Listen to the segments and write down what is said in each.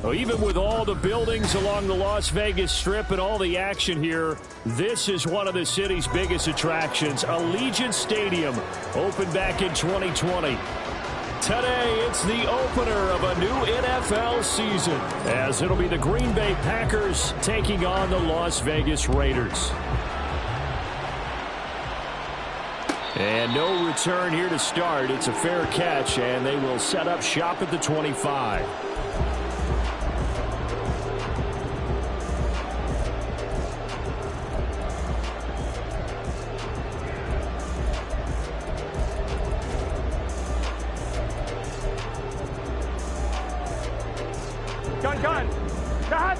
Well, even with all the buildings along the Las Vegas Strip and all the action here, this is one of the city's biggest attractions. Allegiant Stadium opened back in 2020. Today, it's the opener of a new NFL season, as it'll be the Green Bay Packers taking on the Las Vegas Raiders. And no return here to start. It's a fair catch, and they will set up shop at the 25. Gun. Cut.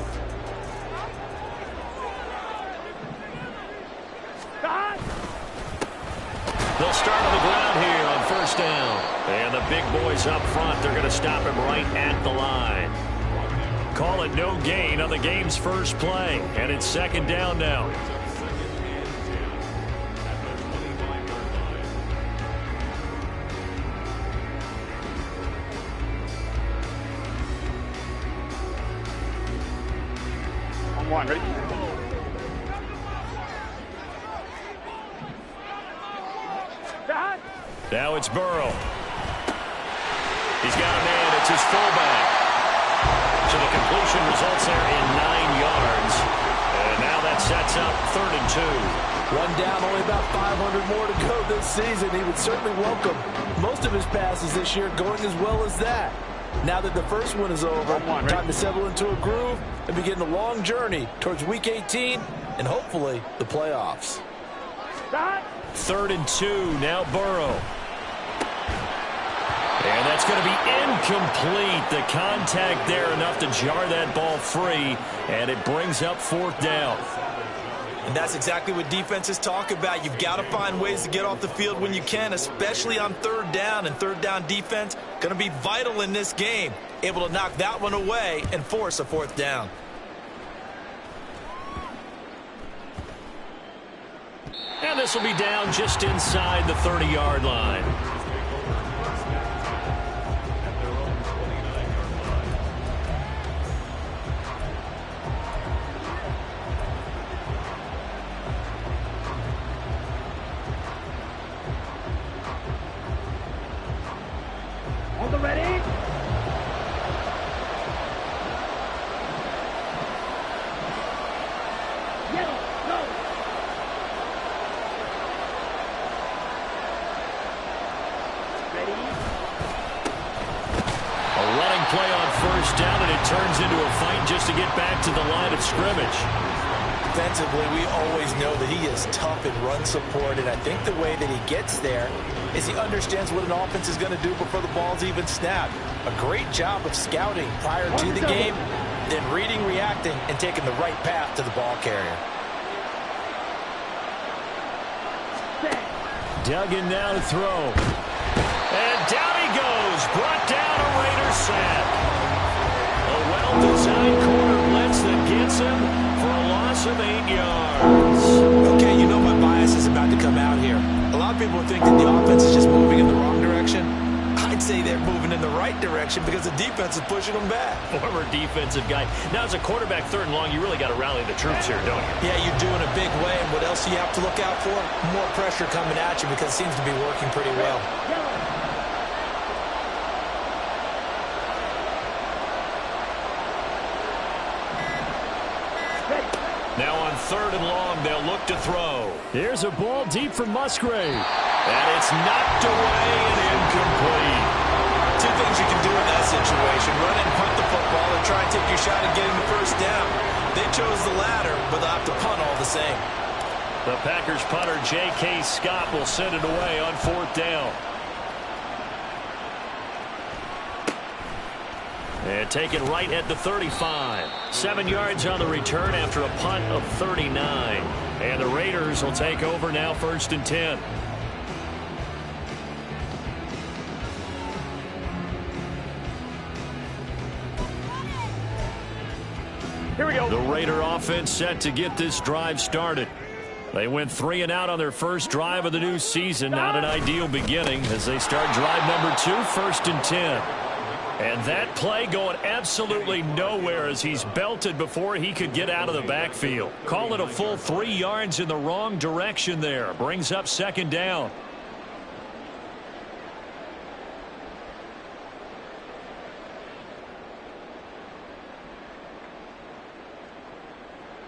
They'll start on the ground here on first down. And the big boys up front, they're going to stop him right at the line. Call it no gain on the game's first play. And it's second down now. One, ready? Now it's Burrow. He's got a man. It's his fullback. So the completion results there in 9 yards. And now that sets up 3rd and 2. One down, only about 500 more to go this season. He would certainly welcome most of his passes this year going as well as that. Now that the first one is over, time to settle into a groove and begin the long journey towards Week 18 and hopefully the playoffs. 3rd and 2, now Burrow. And that's going to be incomplete. The contact there enough to jar that ball free, and it brings up 4th down. And that's exactly what defenses talk about. You've got to find ways to get off the field when you can, especially on 3rd down. And 3rd down defense going to be vital in this game. Able to knock that one away and force a 4th down. And this will be down just inside the 30-yard line. On the ready? Yellow, go! Ready? A running play on first down, and it turns into a fight just to get back to the line of scrimmage. Defensively, we always know that he is tough in run support, and I think the way that he gets there is he understands what an offense is going to do before the ball's even snapped. A great job of scouting prior to the game, then reading, reacting, and taking the right path to the ball carrier. Duggan now to throw. And down he goes. Brought down a Raider sack. A well-designed corner blitz that gets him for a loss of 8 yards. Okay, you know my bias is about to come out here. A lot of people think that the offense is just moving in the wrong direction. I'd say they're moving in the right direction because the defense is pushing them back. Former defensive guy. Now, as a quarterback, 3rd and long, you really got to rally the troops here, don't you? Yeah, you do in a big way. And what else do you have to look out for? More pressure coming at you because it seems to be working pretty well. Now on 3rd and long, they'll look to throw. Here's a ball deep for Musgrave. And it's knocked away and incomplete. Two things you can do in that situation: run and punt the football, or try and take your shot at getting the first down. They chose the latter, but they'll have to punt all the same. The Packers punter J.K. Scott will send it away on 4th down. And taken right at the 35. 7 yards on the return after a punt of 39. And And the Raiders will take over now, 1st and 10. Here we go. The Raider offense set to get this drive started. They went 3 and out on their first drive of the new season. Not an ideal beginning as they start drive number 2, 1st and 10. And that play going absolutely nowhere as he's belted before he could get out of the backfield. Call it a full 3 yards in the wrong direction there. Brings up 2nd down.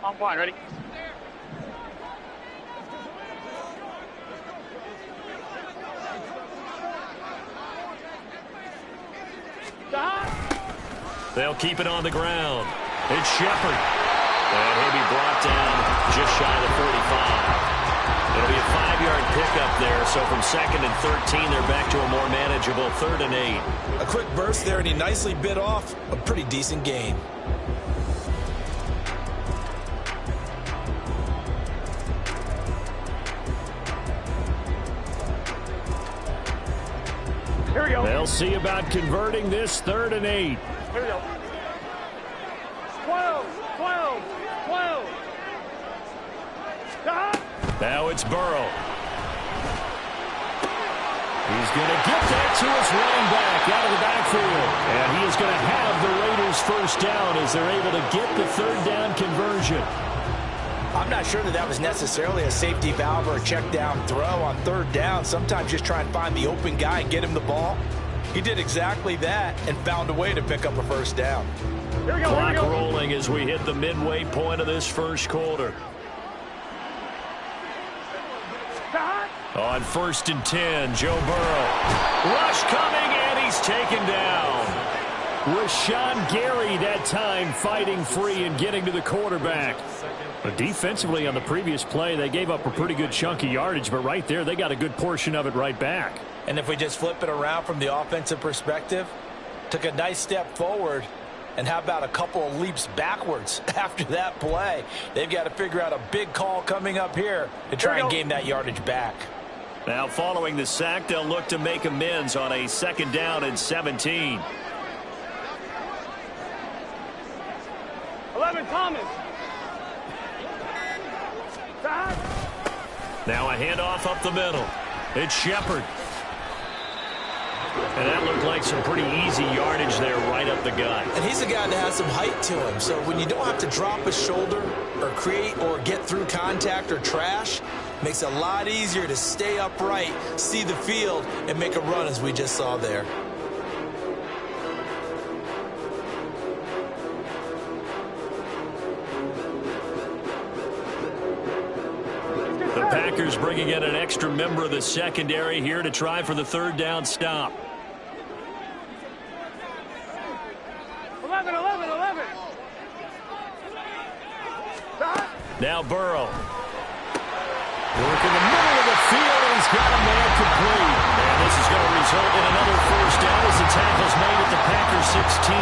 On 1, ready? They'll keep it on the ground. It's Shepard. And he'll be brought down just shy of the 45. It'll be a 5-yard pickup there. So from 2nd and 13, they're back to a more manageable 3rd and 8. A quick burst there, and he nicely bit off a pretty decent gain. Here we go. They'll see about converting this 3rd and 8. Here we go. 12, 12, 12. Now it's Burrow. He's going to get that to his running back out of the backfield. And he is going to have the Raiders 1st down as they're able to get the 3rd down conversion. I'm not sure that was necessarily a safety valve or a check down throw on 3rd down. Sometimes just try and find the open guy and get him the ball. He did exactly that and found a way to pick up a 1st down. Here we go. Clock rolling as we hit the midway point of this 1st quarter. On 1st and 10, Joe Burrow. Rush coming, and he's taken down. Rashawn Gary that time fighting free and getting to the quarterback. But defensively on the previous play, they gave up a pretty good chunk of yardage, but right there, they got a good portion of it right back. And if we just flip it around from the offensive perspective, took a nice step forward, and how about a couple of leaps backwards after that play? They've got to figure out a big call coming up here to try and gain that yardage back. Now following the sack, they'll look to make amends on a 2nd down and 17. 11, Thomas. Now a handoff up the middle. It's Shepard. And that looked like some pretty easy yardage there right up the gut. And he's a guy that has some height to him. So when you don't have to drop a shoulder or create or get through contact or trash, makes it a lot easier to stay upright, see the field, and make a run as we just saw there. The Packers bringing in an extra member of the secondary here to try for the 3rd down stop. 11, 11, 11. Now Burrow. Work in the middle of the field, and he's got a man complete. And this is going to result in another 1st down as the tackle's made at the Packers 16.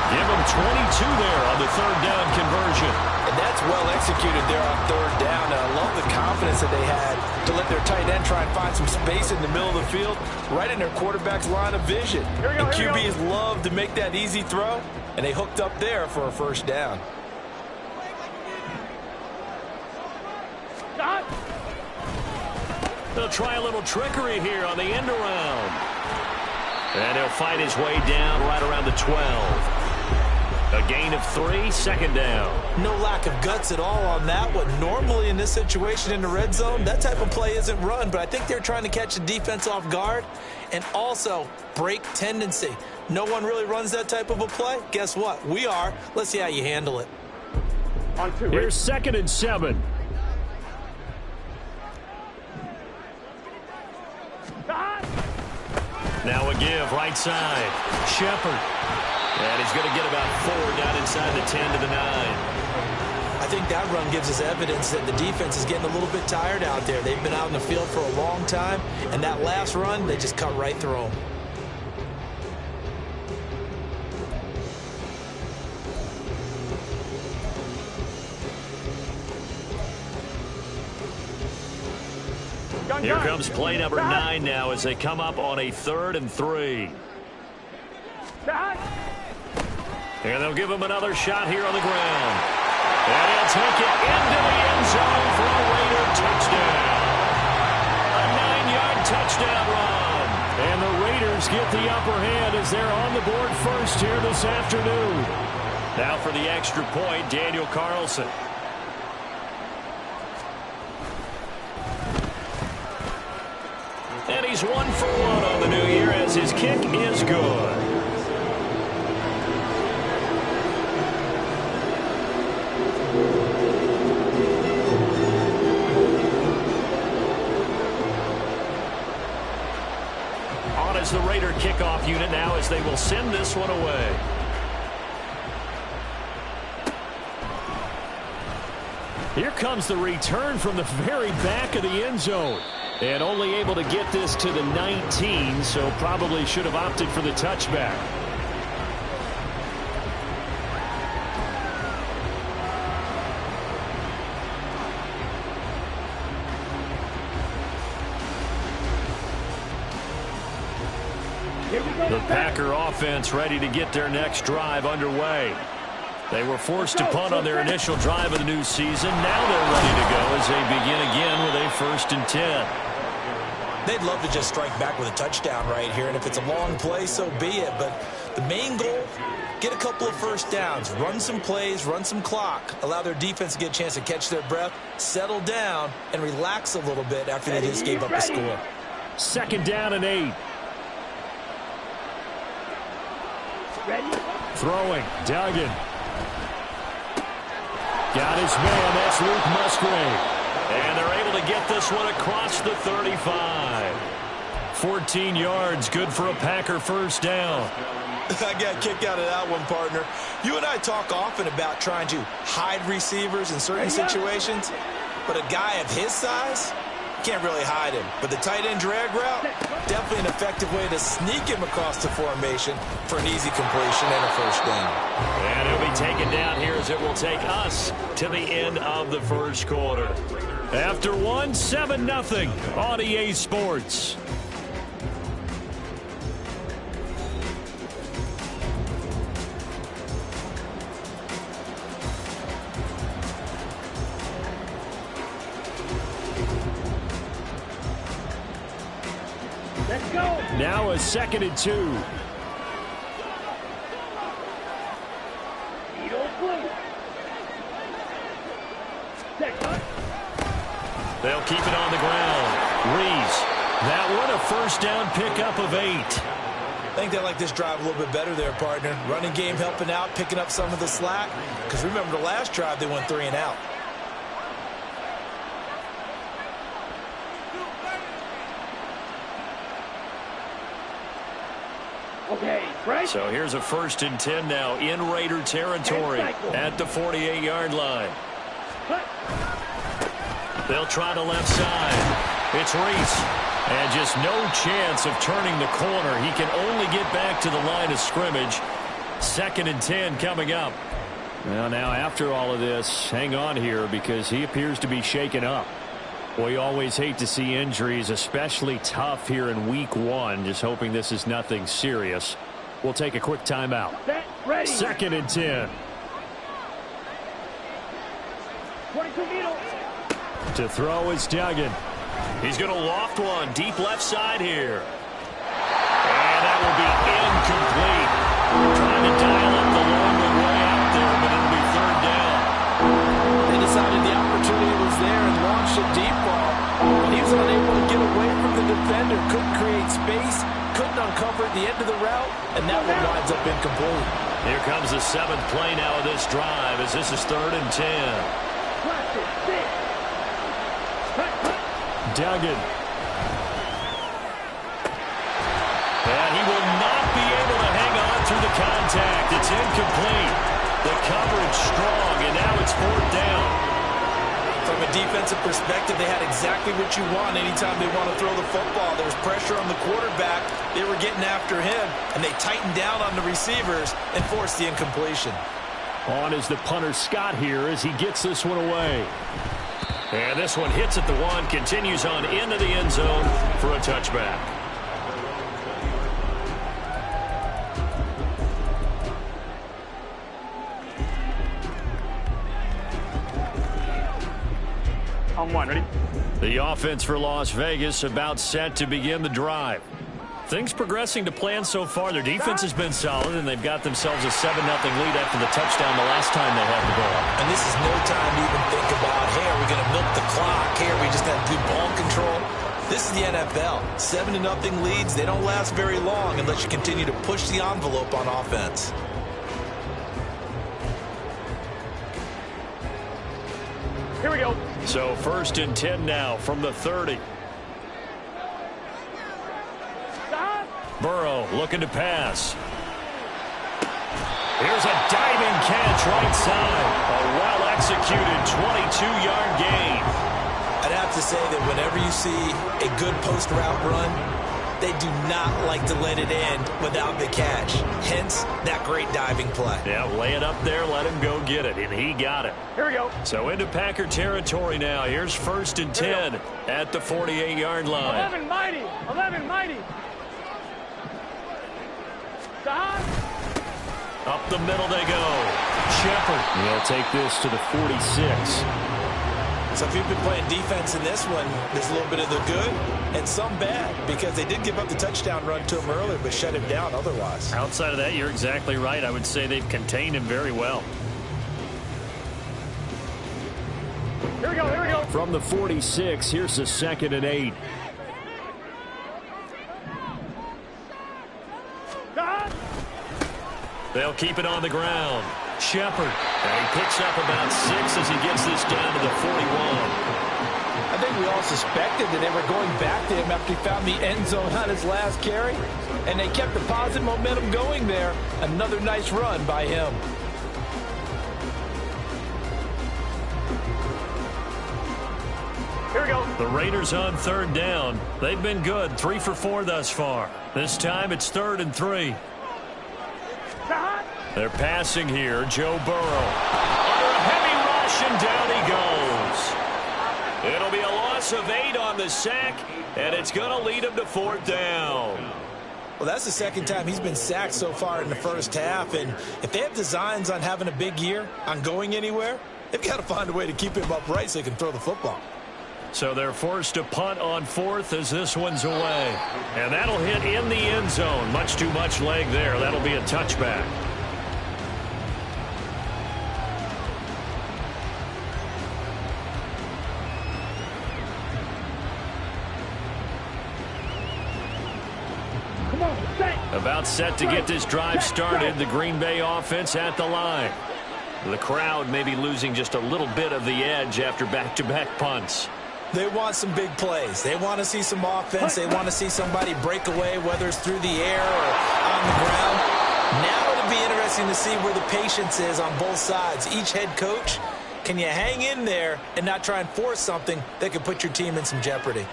Give them 22 there on the 3rd down conversion. And that's well executed there on 3rd down. And I love the confidence that they had to let their tight end try and find some space in the middle of the field, right in their quarterback's line of vision. And QBs love to make that easy throw, and they hooked up there for a 1st down. They'll try a little trickery here on the end around. And he'll fight his way down right around the 12. A gain of 3, 2nd down. No lack of guts at all on that one. Normally in this situation in the red zone, that type of play isn't run, but I think they're trying to catch the defense off guard and also break tendency. No one really runs that type of a play. Guess what? We are. Let's see how you handle it. On 2. Here's 2nd and 7. Now a give, right side. Shepard. And he's going to get about 4 down inside the 10 to the 9. I think that run gives us evidence that the defense is getting a little bit tired out there. They've been out in the field for a long time, and that last run, they just cut right through them. Here comes play number 9 now as they come up on a 3rd and 3. And they'll give him another shot here on the ground. And he'll take it into the end zone for a Raider touchdown. A 9-yard touchdown run. And the Raiders get the upper hand as they're on the board first here this afternoon. Now for the extra point, Daniel Carlson. And he's 1 for 1 on the new year as his kick is good. On as the Raider kickoff unit now as they will send this one away. Here comes the return from the very back of the end zone. And only able to get this to the 19, so probably should have opted for the touchback. The Packer offense ready to get their next drive underway. They were forced to punt on their initial drive of the new season. Now they're ready to go as they begin again with a 1st and 10. They'd love to just strike back with a touchdown right here, and if it's a long play, so be it. But the main goal, get a couple of first downs, run some plays, run some clock, allow their defense to get a chance to catch their breath, settle down, and relax a little bit after they just gave up a score. 2nd down and 8. Ready? Throwing, Duggan. Got his man, that's Luke Musgrave. And they're able to get this one across the 35. 14 yards, good for a Packer 1st down. I got a kick out of that one, partner. You and I talk often about trying to hide receivers in certain situations, but a guy of his size, can't really hide him. But the tight end drag route, definitely an effective way to sneak him across the formation for an easy completion and a 1st down. And he'll be taken down here as it will take us to the end of the 1st quarter. After 1, 7-0 on EA Sports. Let's go. Now a 2nd and 2. They'll keep it on the ground. Reeves. That one a 1st down pickup of 8. I think they like this drive a little bit better there, partner. Running game helping out, picking up some of the slack. Because remember the last drive, they went 3 and out. Okay, right. So here's a 1st and 10 now in Raider territory at the 48-yard line. They'll try the left side. It's Reese. And just no chance of turning the corner. He can only get back to the line of scrimmage. 2nd and 10 coming up. Well, now after all of this, hang on here because he appears to be shaken up. We always hate to see injuries, especially tough here in week 1. Just hoping this is nothing serious. We'll take a quick timeout. 2nd and 10. 22 needle. To throw is Duggan. He's going to loft one deep left side here. And that will be incomplete. Trying to dial up the long one way out there, but it'll be 3rd down. They decided the opportunity was there and launched a deep ball. But he was unable to get away from the defender. Couldn't create space. Couldn't uncover at the end of the route. And that one winds up incomplete. Here comes the 7th play now of this drive as this is 3rd and 10. Duggan. And he will not be able to hang on through the contact. It's incomplete. The coverage strong, and now it's 4th down. From a defensive perspective, they had exactly what you want anytime they want to throw the football. There was pressure on the quarterback. They were getting after him, and they tightened down on the receivers and forced the incompletion. On is the punter Scott here as he gets this one away. And this one hits at the 1, continues on into the end zone for a touchback. On 1, ready? The offense for Las Vegas about set to begin the drive. Things progressing to plan so far. Their defense has been solid, and they've got themselves a 7-0 lead after the touchdown the last time they had the ball. And this is no time to even think about, hey, are we going to milk the clock? Hey, are we just have good ball control? This is the NFL. 7-0 leads, they don't last very long unless you continue to push the envelope on offense. Here we go. So 1st and 10 now from the 30. Burrow looking to pass. Here's a diving catch right side. A well-executed 22-yard gain. I'd have to say that whenever you see a good post-route run, they do not like to let it end without the catch. Hence, that great diving play. Yeah, lay it up there, let him go get it, and he got it. Here we go. So into Packer territory now. Here's 1st and 10 at the 48-yard line. 11 mighty. 11 mighty. Stop. Up the middle they go. Shepard. He'll take this to the 46. So if you've been playing defense in this one, there's a little bit of the good and some bad because they did give up the touchdown run to him earlier but shut him down otherwise. Outside of that, you're exactly right. I would say they've contained him very well. Here we go. Here we go. From the 46, here's the 2nd and 8. Stop. They'll keep it on the ground. Shepard. And he picks up about 6 as he gets this down to the 41. I think we all suspected that they were going back to him after he found the end zone on his last carry. And they kept the positive momentum going there. Another nice run by him. Here we go. The Raiders on 3rd down. They've been good. 3 for 4 thus far. This time it's 3rd and 3. Stop. They're passing here. Joe Burrow. Under a heavy rush, and down he goes. It'll be a loss of 8 on the sack, and it's going to lead him to 4th down. Well, that's the 2nd time he's been sacked so far in the first half. And if they have designs on having a big year, on going anywhere, they've got to find a way to keep him upright so he can throw the football. So they're forced to punt on 4th as this one's away. And that'll hit in the end zone. Much too much leg there. That'll be a touchback. Come on. Set. About set to get this drive started. The Green Bay offense at the line. The crowd may be losing just a little bit of the edge after back-to-back punts. They want some big plays. They want to see some offense. They want to see somebody break away, whether it's through the air or on the ground. Now it'll be interesting to see where the patience is on both sides. Each head coach, can you hang in there and not try and force something that could put your team in some jeopardy?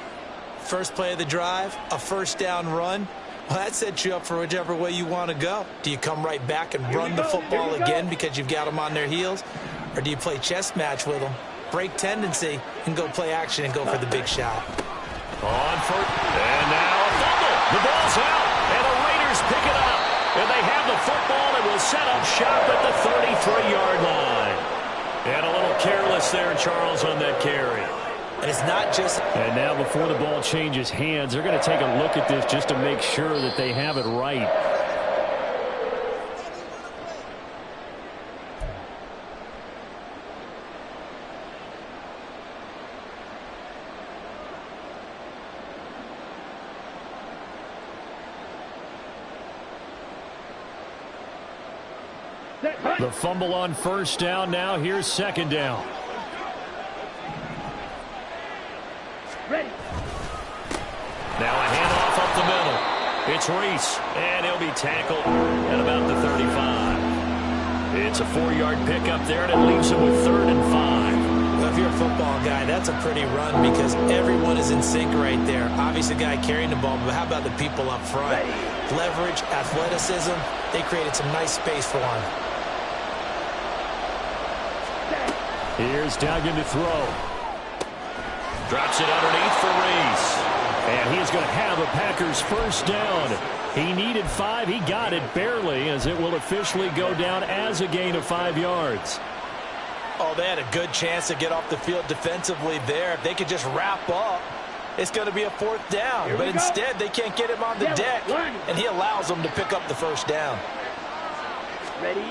First play of the drive, a 1st down run. Well, that sets you up for whichever way you want to go. Do you come right back and run the football again because you've got them on their heels? Or do you play chess match with them? Break tendency and go play action and go for the big shot. On for, and now a fumble. The ball's out, and the Raiders pick it up. And they have the football and will set up shop at the 33-yard line. And a little careless there, Charles, on that carry. And it's not just... And now before the ball changes hands, they're going to take a look at this just to make sure that they have it right. The fumble on 1st down. Now here's 2nd down. Ready. Now a handoff up the middle. It's Reese, and he'll be tackled at about the 35. It's a 4-yard pickup there, and it leaves him with 3rd and 5. Well, if you're a football guy, that's a pretty run because everyone is in sync right there. Obviously, the guy carrying the ball, but how about the people up front? Leverage, athleticism, they created some nice space for him. Here's Duggan to throw. Drops it underneath for Reese. And he is going to have a Packers first down. He needed 5. He got it barely, as it will officially go down as a gain of 5 yards. Oh, they had a good chance to get off the field defensively there. If they could just wrap up, it's going to be a 4th down. But instead, they can't get him on the deck, and he allows them to pick up the first down. Ready?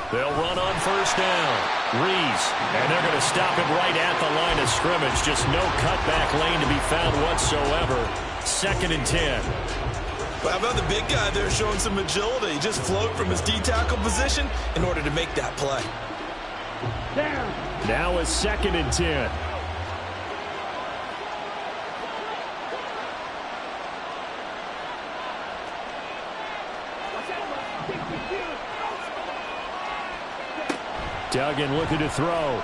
They'll run on first down. Reese, and they're going to stop him right at the line of scrimmage. Just no cutback lane to be found whatsoever. 2nd and 10. Well, how about the big guy there showing some agility? He just float from his D-tackle position in order to make that play. Down. Now it's 2nd and 10. Duggan looking to throw.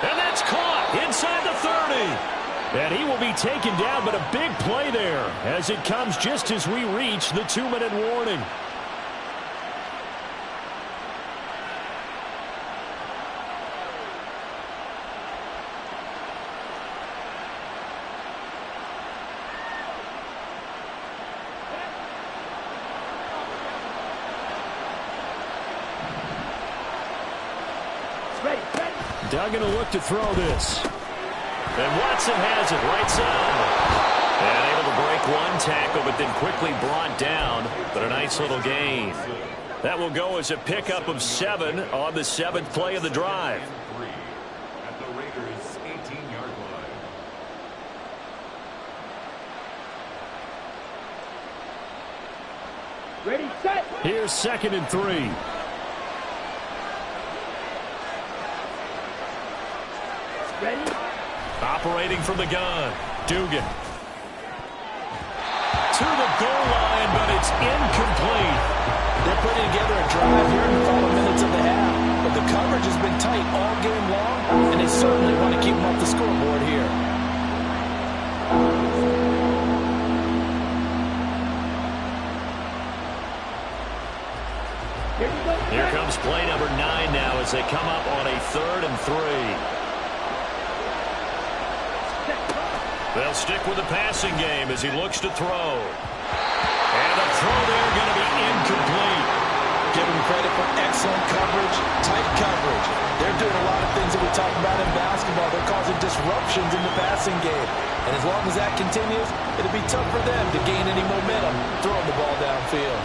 And that's caught inside the 30. And he will be taken down, but a big play there as it comes just as we reach the 2-minute warning. Duggan will look to throw this. And Watson has it right side. And able to break one tackle, but then quickly brought down. But a nice little gain. That will go as a pickup of 7 on the 7th play of the drive. At the Raiders' 18-yard line. Ready, set. Here's 2nd and 3. Ready? Operating from the gun. Dugan. To the goal line, but it's incomplete. They're putting together a drive here in the final minutes of the half. But the coverage has been tight all game long, and they certainly want to keep them off the scoreboard here. Here comes play number 9 now as they come up on a 3rd and 3. They'll stick with the passing game as he looks to throw. And the throw there going to be incomplete. Give him credit for excellent coverage, tight coverage. They're doing a lot of things that we talk about in basketball. They're causing disruptions in the passing game. And as long as that continues, it'll be tough for them to gain any momentum throwing the ball downfield.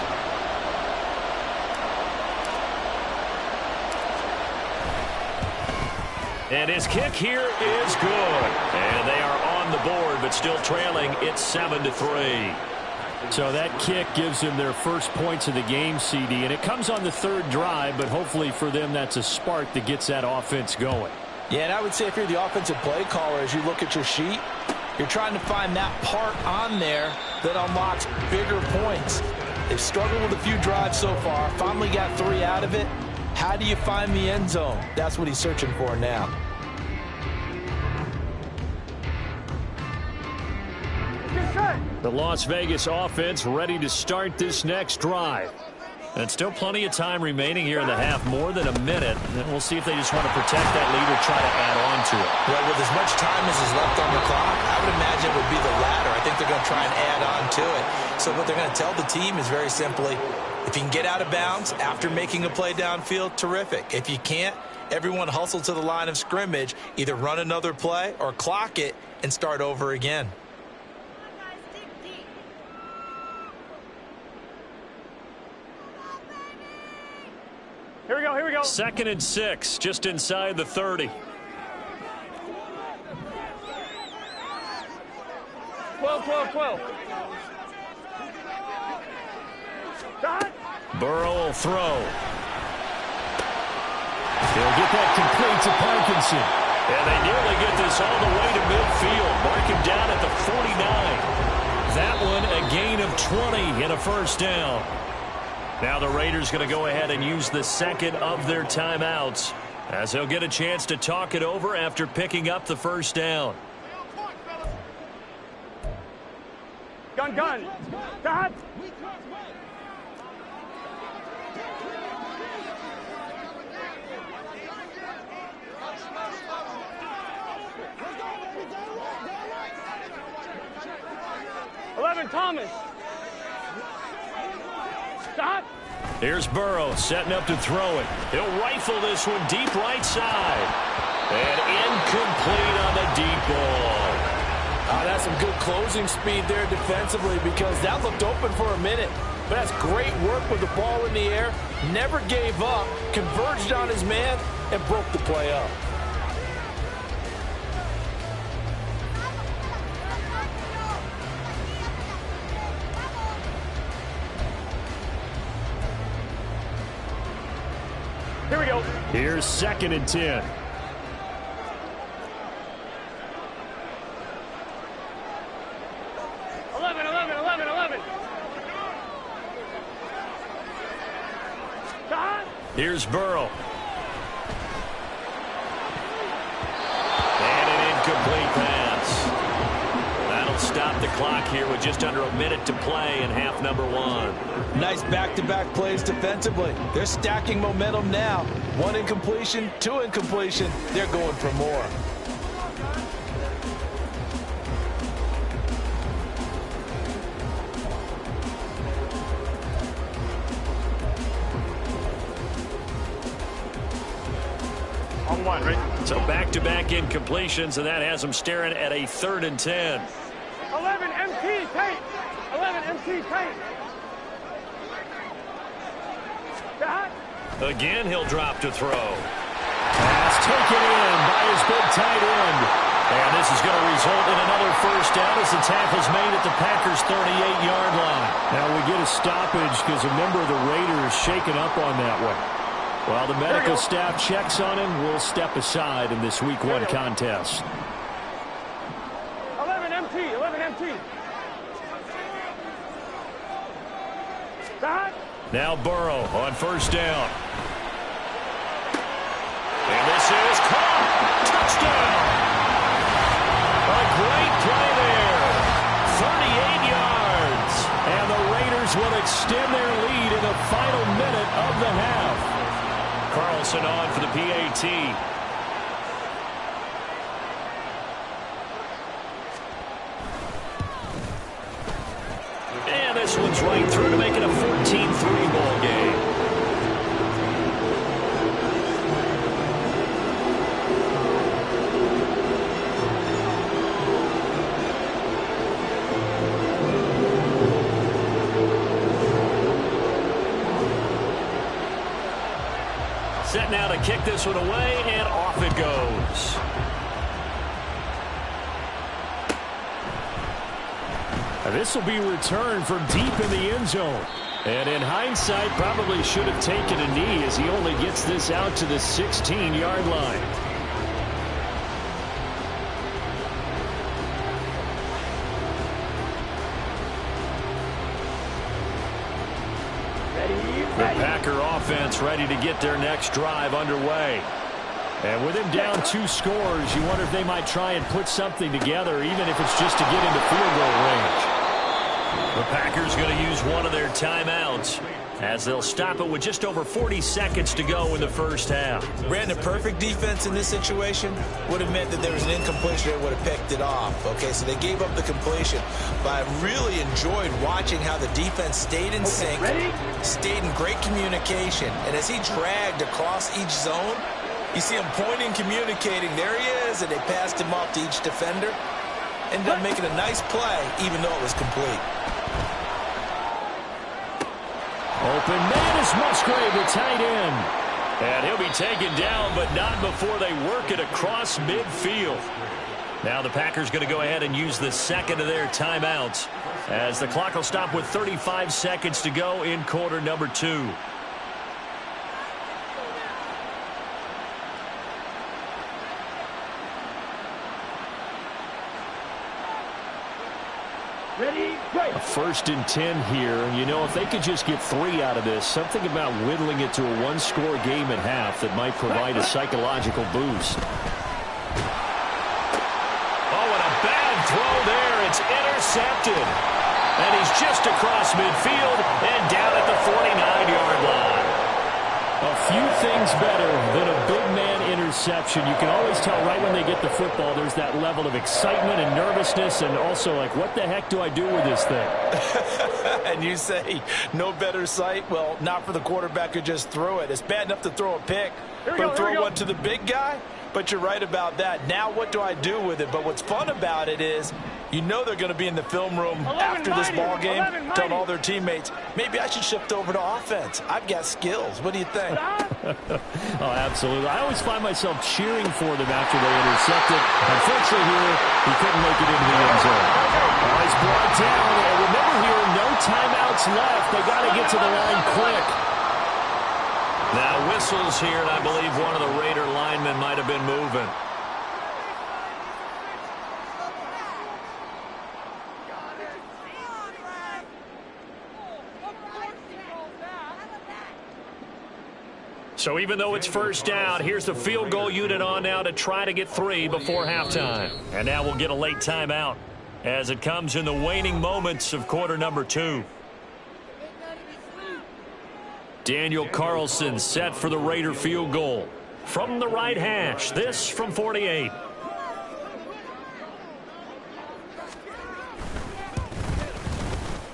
And his kick here is good. And they are on the board, but still trailing. It's 7-3. So that kick gives them their first points of the game, CD. And it comes on the 3rd drive, but hopefully for them that's a spark that gets that offense going. Yeah, and I would say if you're the offensive play caller, as you look at your sheet, you're trying to find that part on there that unlocks bigger points. They've struggled with a few drives so far, finally got 3 out of it. How do you find the end zone? That's what he's searching for now. The Las Vegas offense ready to start this next drive. And still plenty of time remaining here in the half, more than a minute. And we'll see if they just want to protect that lead or try to add on to it. Well, with as much time as is left on the clock, I would imagine it would be the latter. I think they're going to try and add on to it. So what they're going to tell the team is very simply, if you can get out of bounds after making a play downfield, terrific. If you can't, everyone hustle to the line of scrimmage, either run another play or clock it and start over again. Here we go, here we go. 2nd and 6, just inside the 30. 12. Dot. Burrow will throw. He'll get that complete to Parkinson. And they nearly get this all the way to midfield. Mark him down at the 49. That one a gain of 20 and a first down. Now the Raiders going to go ahead and use the 2nd of their timeouts as they'll get a chance to talk it over after picking up the first down. Gun. Dot. 11, Thomas. Stop. Here's Burrow setting up to throw it. He'll rifle this one deep right side. And incomplete on the deep ball. That's some good closing speed there defensively because that looked open for a minute. But that's great work with the ball in the air. Never gave up, converged on his man, and broke the play up. Here we go. Here's 2nd and 10. Here's Burrow. And an incomplete pass. That'll stop the clock here with just under a minute to play in half number 1. Nice back-to-back plays defensively. They're stacking momentum now. 1 incompletion, 2 incompletion. They're going for more. On 1, right? So back-to-back incompletions, and that has them staring at a 3rd and 10. 11, MT, tight. 11, MT, tight. Stop. Again, he'll drop to throw. Pass taken in by his big tight end. And this is going to result in another first down as the tackle's made at the Packers' 38-yard line. Now we get a stoppage because a member of the Raiders shaken up on that one. While the medical staff checks on him, we'll step aside in this Week 1 contest. 11 MT, 11 MT. Stop. Now Burrow on first down. And this is caught. Touchdown. A great play there. 38 yards. And the Raiders will extend their lead in the final minute of the half. Carlson on for the PAT. And this one's right through to make it a 14-3 ball game. Set now to kick this one away, and off it goes. This will be returned from deep in the end zone. And in hindsight, probably should have taken a knee as he only gets this out to the 16-yard line. The Packer offense ready to get their next drive underway. And with him down 2 scores, you wonder if they might try and put something together, even if it's just to get into field goal range. The Packers going to use one of their timeouts as they'll stop it with just over 40 seconds to go in the first half. Brandon, perfect defense in this situation would have meant that there was an incompletion that would have picked it off. Okay, so they gave up the completion. But I really enjoyed watching how the defense stayed in sync, stayed in great communication. And as he dragged across each zone, you see him pointing, communicating. There he is, and they passed him off to each defender. Ended up making a nice play, even though it was complete. Open man is Musgrave, the tight end. And he'll be taken down, but not before they work it across midfield. Now the Packers going to go ahead and use the second of their timeouts as the clock will stop with 35 seconds to go in quarter number 2. Ready, go. A 1st and 10 here. You know, if they could just get 3 out of this, something about whittling it to a 1-score game at half that might provide a psychological boost. Oh, and a bad throw there. It's intercepted. And he's just across midfield and down at the 49-yard line. A few things better than a big man interception. You can always tell right when they get the football, there's that level of excitement and nervousness, and also like, what the heck do I do with this thing? And you say, no better sight? Well, not for the quarterback who just threw it. It's bad enough to throw a pick, but throw one to the big guy? But you're right about that. Now what do I do with it? But what's fun about it is, you know they're going to be in the film room after this ball game, telling all their teammates, maybe I should shift over to offense. I've got skills. What do you think? Oh, absolutely. I always find myself cheering for them after they intercept it. Unfortunately here, he couldn't make it into the end zone. Oh, he's brought down. And remember here, no timeouts left. They got to get to the line quick. Now whistles here, and I believe one of the Raider linemen might have been moving. So even though it's first down, here's the field goal unit on now to try to get 3 before halftime. And now we'll get a late timeout as it comes in the waning moments of quarter number 2. Daniel Carlson set for the Raider field goal. From the right hash, this from 48.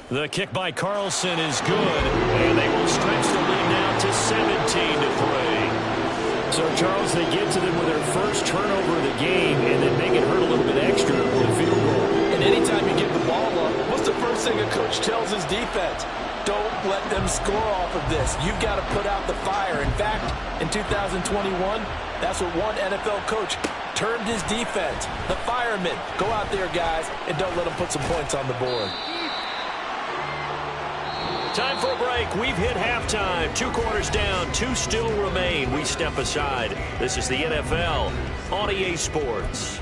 The kick by Carlson is good, and they will stretch the lead now to 17-3. So, Charles, they get to them with their first turnover of the game and then make it hurt a little bit extra with a field goal. And anytime you give the ball up, what's the first thing a coach tells his defense? Don't let them score off of this. You've got to put out the fire. In fact, in 2021, that's what one NFL coach termed his defense. The firemen. Go out there, guys, and don't let them put some points on the board. Time for a break. We've hit halftime. 2 quarters down. 2 still remain. We step aside. This is the NFL on EA Sports.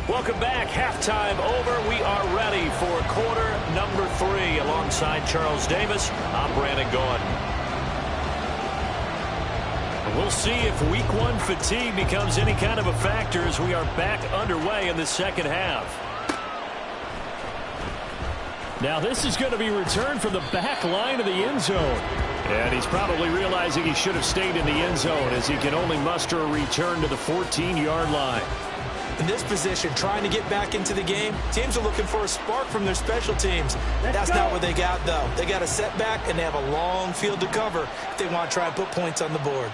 Welcome back. Halftime over. We are ready for quarter number 3. Alongside Charles Davis, I'm Brandon Gordon. We'll see if week 1 fatigue becomes any kind of a factor as we are back underway in the second half. Now this is going to be returned from the back line of the end zone. And he's probably realizing he should have stayed in the end zone as he can only muster a return to the 14-yard line. In this position, trying to get back into the game, teams are looking for a spark from their special teams. That's not what they got, though. They got a setback, and they have a long field to cover if they want to try and put points on the board.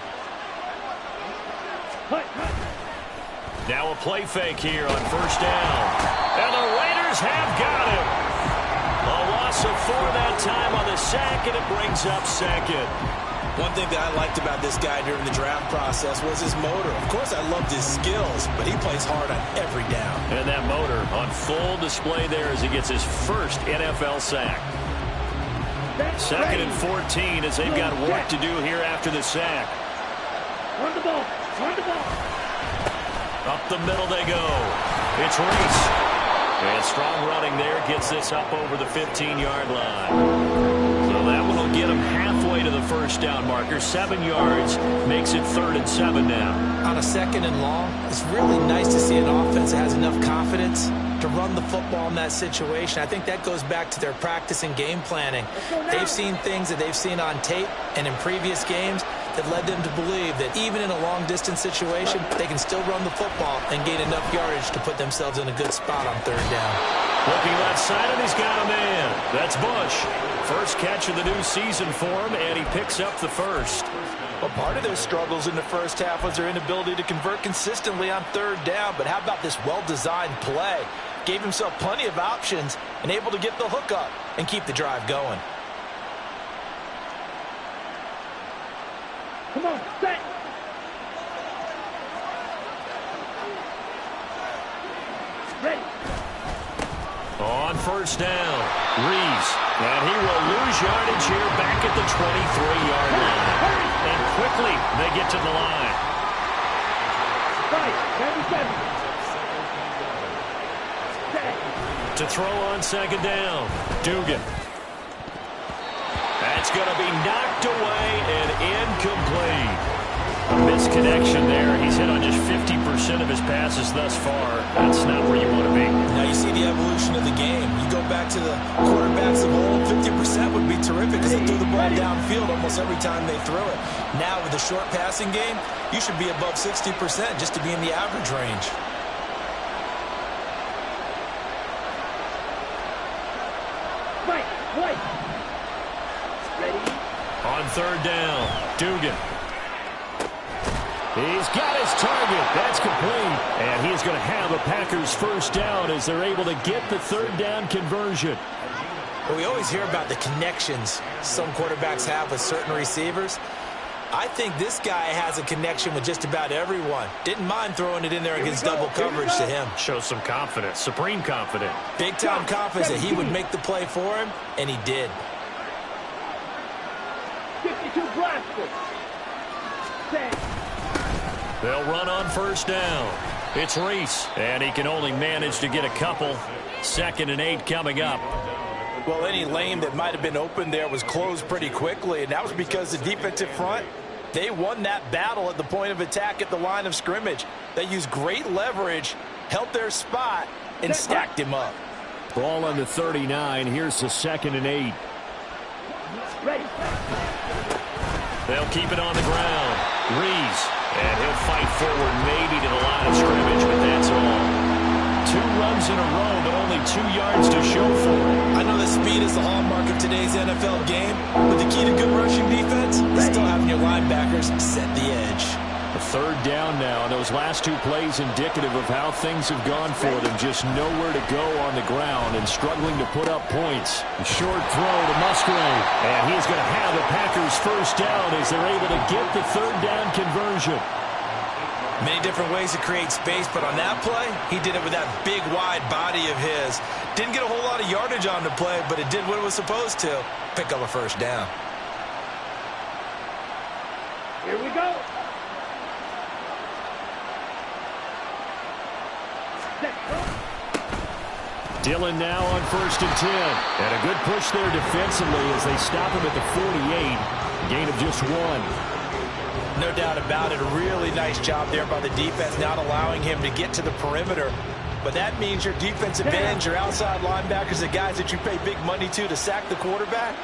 Now a play fake here on first down. And the Raiders have got him. A loss of 4 that time on the sack, and it brings up second. One thing that I liked about this guy during the draft process was his motor. Of course, I loved his skills, but he plays hard on every down. And that motor on full display there as he gets his first NFL sack. Second and 14 as they've got work to do here after the sack. Run the ball. Run the ball. Up the middle they go. It's Reese. And strong running there gets this up over the 15-yard line. So that one will get him halfway to the first down marker. 7 yards makes it 3rd and 7 now. On a 2nd and long, it's really nice to see an offense that has enough confidence to run the football in that situation. I think that goes back to their practice and game planning. They've seen things that they've seen on tape and in previous games that led them to believe that even in a long-distance situation, they can still run the football and gain enough yardage to put themselves in a good spot on 3rd down. Looking left side, and he's got a man. That's Bush. First catch of the new season for him, and he picks up the first. Well, part of their struggles in the first half was their inability to convert consistently on 3rd down. But how about this well-designed play? Gave himself plenty of options and able to get the hook up and keep the drive going. Come on, set. Ready. On first down, Reese. And he will lose yardage here back at the 23-yard line. And quickly, they get to the line. Right, 77. To throw on 2nd down, Dugan. That's going to be knocked away and incomplete. A misconnection there. He's hit on just 50% of his passes thus far. That's not where you want to be. Now you see the evolution of the game. You go back to the quarterbacks of old, 50% would be terrific because they threw the ball downfield almost every time they threw it. Now with the short passing game, you should be above 60% just to be in the average range. Ready? On third down, Dugan. He's got his target. That's complete. And he's going to have a Packers first down as they're able to get the third down conversion. Well, we always hear about the connections some quarterbacks have with certain receivers. I think this guy has a connection with just about everyone. Didn't mind throwing it in there against double coverage to him. Shows some confidence, supreme confidence. Big-time confidence that he would make the play for him, and he did. 52 blaster. They'll run on first down. It's Reese, and he can only manage to get a couple. 2nd and 8 coming up. Well, any lane that might have been open there was closed pretty quickly, and that was because the defensive front, they won that battle at the point of attack at the line of scrimmage. They used great leverage, held their spot, and stacked him up. Ball on the 39. Here's the 2nd and 8. Ready. They'll keep it on the ground. Reese, and he'll fight forward maybe to the line of scrimmage, but that's all. 2 runs in a row, but only 2 yards to show for it. I know that speed is the hallmark of today's NFL game, but the key to good rushing defense is still having your linebackers set the edge. A third down now, and those last 2 plays indicative of how things have gone for them. Just nowhere to go on the ground and struggling to put up points. A short throw to Musgrave, and he's going to have the Packers first down as they're able to get the third down conversion. Many different ways to create space, but on that play, he did it with that big, wide body of his. Didn't get a whole lot of yardage on the play, but it did what it was supposed to. Pick up a first down. Here we go. Dillon now on 1st and 10. And a good push there defensively as they stop him at the 48. Gain of just 1. No doubt about it. A really nice job there by the defense, not allowing him to get to the perimeter. But that means your defensive ends, your outside linebackers, the guys that you pay big money to sack the quarterback,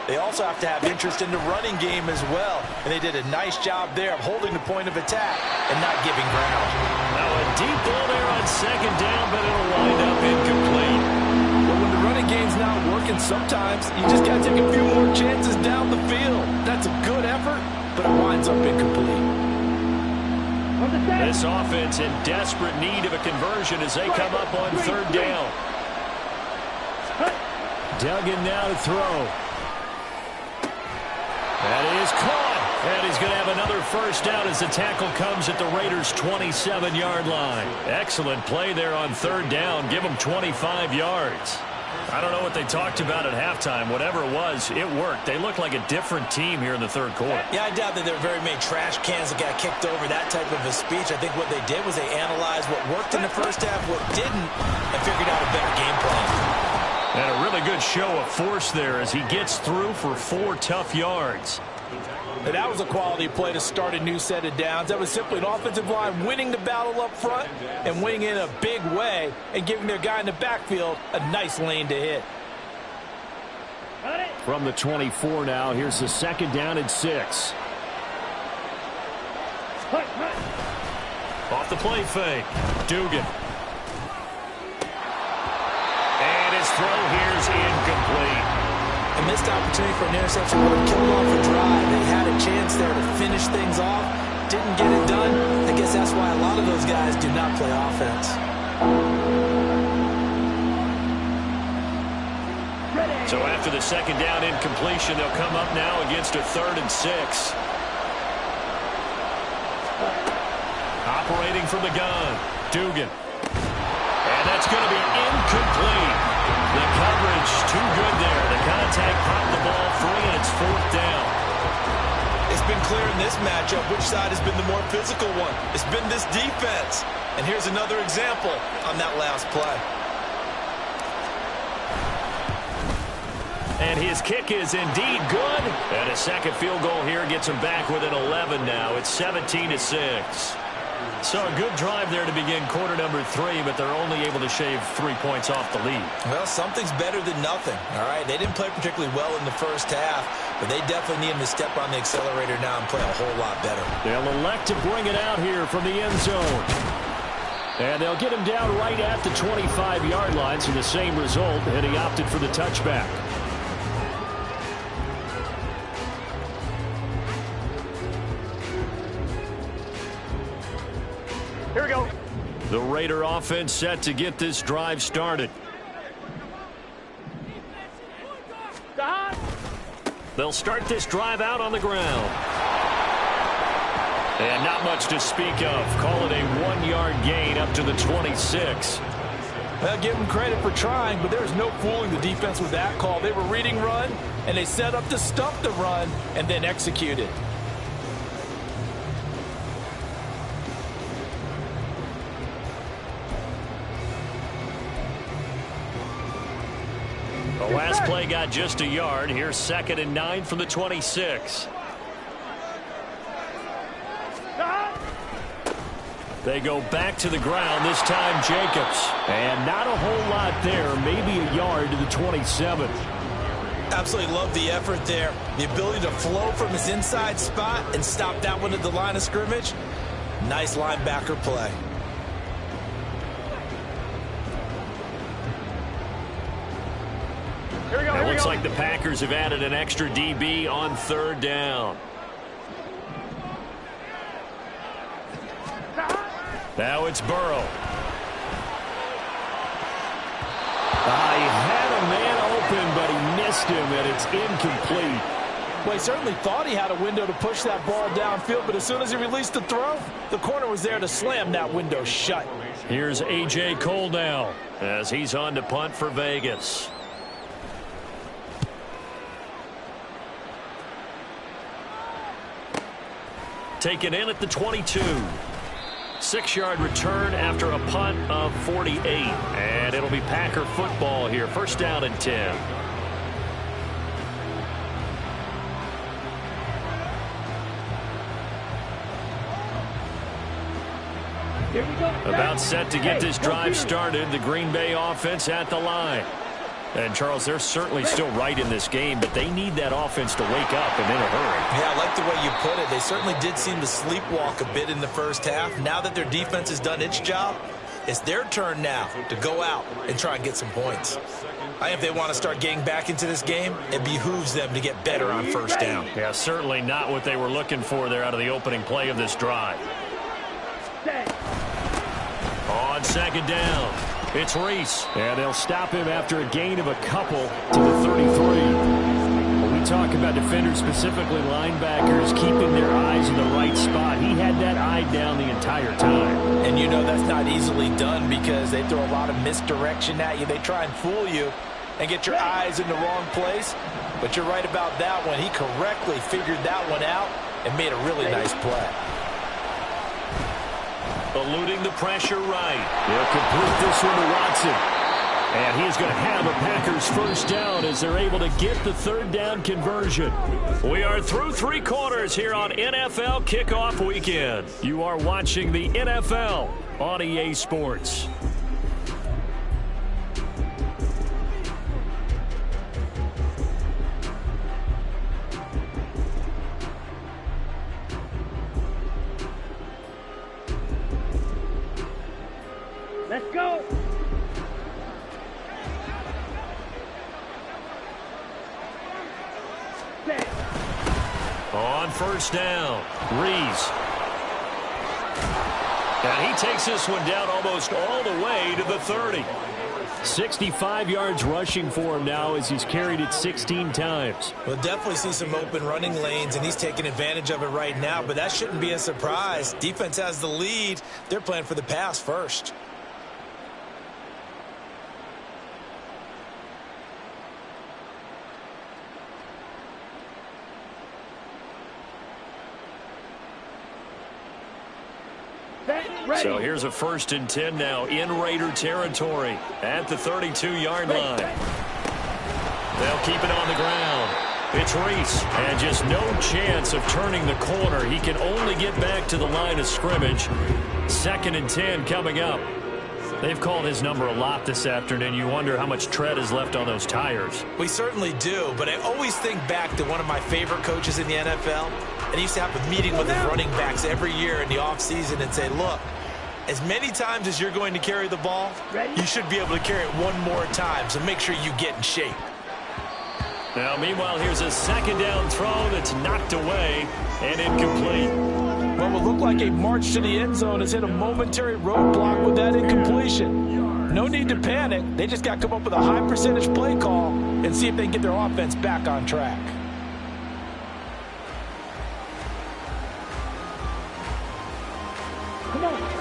they also have to have interest in the running game as well. And they did a nice job there of holding the point of attack and not giving ground. Now a deep ball there on 2nd down, but it'll wind up incomplete. But when the running game's not working, sometimes you just got to take a few more chances down the field. That's a good effort, but it winds up incomplete. This offense in desperate need of a conversion as they come up on 3rd down. Duggan now to throw. That is caught. And he's going to have another first down as the tackle comes at the Raiders' 27-yard line. Excellent play there on 3rd down. Give them 25 yards. I don't know what they talked about at halftime. Whatever it was, it worked. They look like a different team here in the 3rd quarter. Yeah, I doubt that there were very many trash cans that got kicked over, that type of a speech. I think what they did was they analyzed what worked in the first half, what didn't, and figured out a better game plan. And a really good show of force there as he gets through for 4 tough yards. And that was a quality play to start a new set of downs. That was simply an offensive line winning the battle up front and winning in a big way and giving their guy in the backfield a nice lane to hit. From the 24 now, here's the 2nd down and 6. Off the play fake, Dugan. And his throw here's incomplete. A missed opportunity for an interception would have killed off a drive. They had a chance there to finish things off. Didn't get it done. I guess that's why a lot of those guys do not play offense. So after the 2nd down incompletion, they'll come up now against a 3rd and 6. Operating from the gun, Dugan. And that's going to be incomplete. The coverage too good there. The contact popped the ball free, and it's 4th down. It's been clear in this matchup which side has been the more physical one. It's been this defense. And here's another example on that last play. And his kick is indeed good. And a second field goal here gets him back within 11 now. It's 17-6. So a good drive there to begin quarter number 3, but they're only able to shave 3 points off the lead. Well, something's better than nothing, all right? They didn't play particularly well in the first half, but they definitely need him to step on the accelerator now and play a whole lot better. They'll elect to bring it out here from the end zone. And they'll get him down right at the 25-yard line, so the same result, and he opted for the touchback. Here we go. The Raider offense set to get this drive started. They'll start this drive out on the ground. And not much to speak of. Call it a 1-yard gain up to the 26. Well, give them credit for trying, but there's no fooling the defense with that call. They were reading run, and they set up to stump the run and then executed. The last play got just a yard. Here's 2nd and 9 from the 26. They go back to the ground, this time Jacobs. And not a whole lot there, maybe a yard to the 27. Absolutely love the effort there. The ability to flow from his inside spot and stop that one at the line of scrimmage. Nice linebacker play. Here we go. It looks like the Packers have added an extra DB on 3rd down. Now it's Burrow. He had a man open, but he missed him, and it's incomplete. Well, he certainly thought he had a window to push that ball downfield, but as soon as he released the throw, the corner was there to slam that window shut. Here's A.J. Cole now as he's on to punt for Vegas. Taken in at the 22. 6-yard return after a punt of 48. And it'll be Packer football here. 1st down and 10. Here we go. About set to get this drive started. The Green Bay offense at the line. And, Charles, they're certainly still right in this game, but they need that offense to wake up and in a hurry. Yeah, I like the way you put it. They certainly did seem to sleepwalk a bit in the first half. Now that their defense has done its job, it's their turn now to go out and try and get some points. I think if they want to start getting back into this game, it behooves them to get better on 1st down. Yeah, certainly not what they were looking for there out of the opening play of this drive. On 2nd down, it's Reese. And they'll stop him after a gain of a couple to the 33. When we talk about defenders, specifically linebackers, keeping their eyes in the right spot, he had that eye down the entire time. And you know that's not easily done because they throw a lot of misdirection at you. They try and fool you and get your eyes in the wrong place. But you're right about that one. He correctly figured that one out and made a really nice play. Eluding the pressure right. They'll complete this one to Watson. And he's going to have a Packers 1st down as they're able to get the 3rd down conversion. We are through 3 quarters here on NFL Kickoff Weekend. You are watching the NFL on EA Sports. Let's go. On 1st down, Reese. And he takes this one down almost all the way to the 30. 65 yards rushing for him now as he's carried it 16 times. We'll definitely see some open running lanes, and he's taking advantage of it right now, but that shouldn't be a surprise. Defense has the lead. They're playing for the pass first. So here's a 1st and 10 now in Raider territory at the 32-yard line. They'll keep it on the ground. It's Reese, and just no chance of turning the corner. He can only get back to the line of scrimmage. 2nd and 10 coming up. They've called his number a lot this afternoon. You wonder how much tread is left on those tires. We certainly do, but I always think back to one of my favorite coaches in the NFL, and he used to have a meeting with his running backs every year in the offseason and say, look, as many times as you're going to carry the ball, you should be able to carry it one more time, so make sure you get in shape. Now, meanwhile, here's a 2nd down throw that's knocked away and incomplete. What will look like a march to the end zone has hit a momentary roadblock with that incompletion. No need to panic. They just got to come up with a high percentage play call and see if they can get their offense back on track.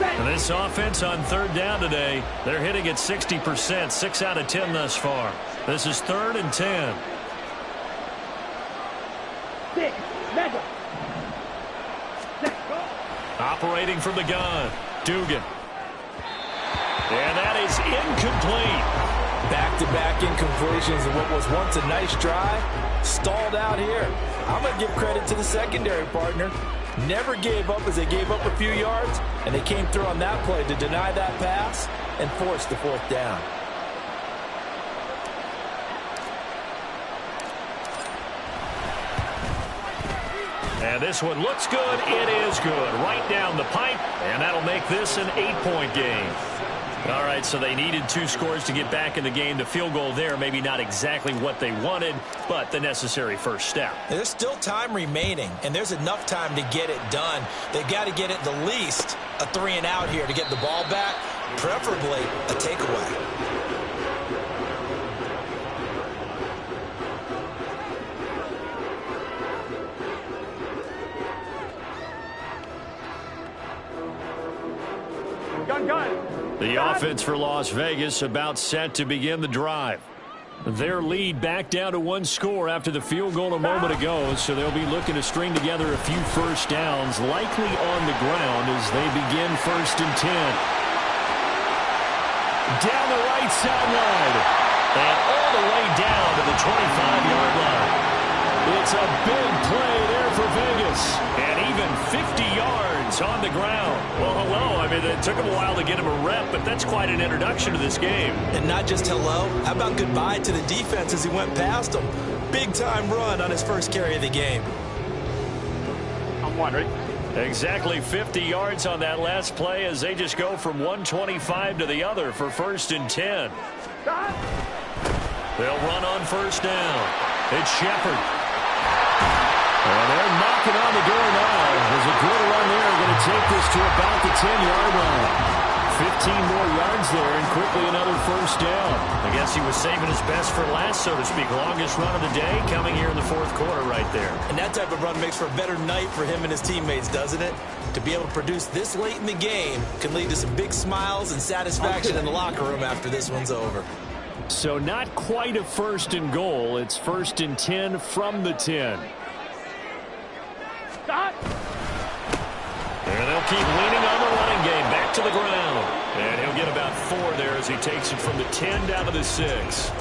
And this offense on 3rd down today, they're hitting at 60%, 6 out of 10 thus far. This is 3rd and 10. Operating from the gun, Dugan. And that is incomplete. Back-to-back incompletions of what was once a nice drive, stalled out here. I'm going to give credit to the secondary partner. Never gave up as they gave up a few yards, and they came through on that play to deny that pass and force the 4th down. And this one looks good. It is good. Right down the pipe, and that'll make this an 8-point game. All right, so they needed 2 scores to get back in the game. The field goal there, maybe not exactly what they wanted, but the necessary first step. There's still time remaining, and there's enough time to get it done. They've got to get at the least a 3-and-out here to get the ball back, preferably a takeaway. The offense for Las Vegas about set to begin the drive. Their lead back down to 1 score after the field goal a moment ago, so they'll be looking to string together a few first downs, likely on the ground as they begin 1st and 10. Down the right sideline, and all the way down to the 25-yard line. It's a big play there for Vegas, and even 50 yards on the ground. Well, hello. I mean, it took him a while to get him a rep, but that's quite an introduction to this game. And not just hello. How about goodbye to the defense as he went past him? Big-time run on his first carry of the game. I'm wondering. Exactly 50 yards on that last play as they just go from 125 to the other for 1st and 10. They'll run on 1st down. It's Shepard. And they're knocking on the door now. There's a good run there. Going to take this to about the 10-yard line. 15 more yards there and quickly another 1st down. I guess he was saving his best for last, so to speak. Longest run of the day coming here in the 4th quarter right there. And that type of run makes for a better night for him and his teammates, doesn't it? To be able to produce this late in the game can lead to some big smiles and satisfaction in the locker room after this one's over. So not quite a 1st and goal. It's 1st and 10 from the 10. And they'll keep leaning on the running game back to the ground. And he'll get about 4 there as he takes it from the 10 down to the 6.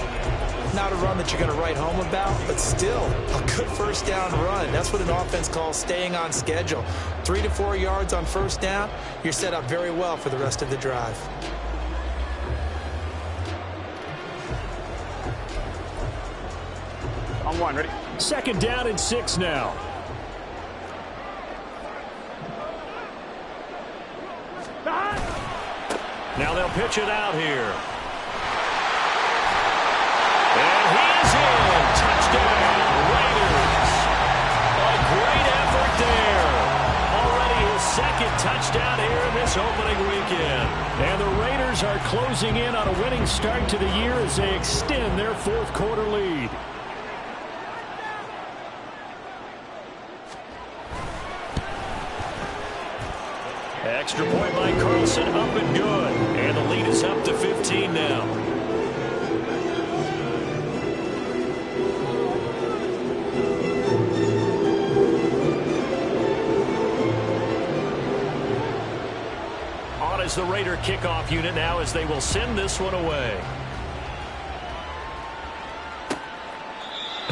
Not a run that you're going to write home about, but still a good 1st down run. That's what an offense calls staying on schedule. 3 to 4 yards on 1st down, you're set up very well for the rest of the drive. On 1, ready? 2nd down and 6 now. Now they'll pitch it out here. And he is in. Touchdown, Raiders. A great effort there. Already his 2nd touchdown here in this opening weekend. And the Raiders are closing in on a winning start to the year as they extend their 4th quarter lead. Extra point by Carlson, up and good. And the lead is up to 15 now. On is the Raider kickoff unit now as they will send this one away.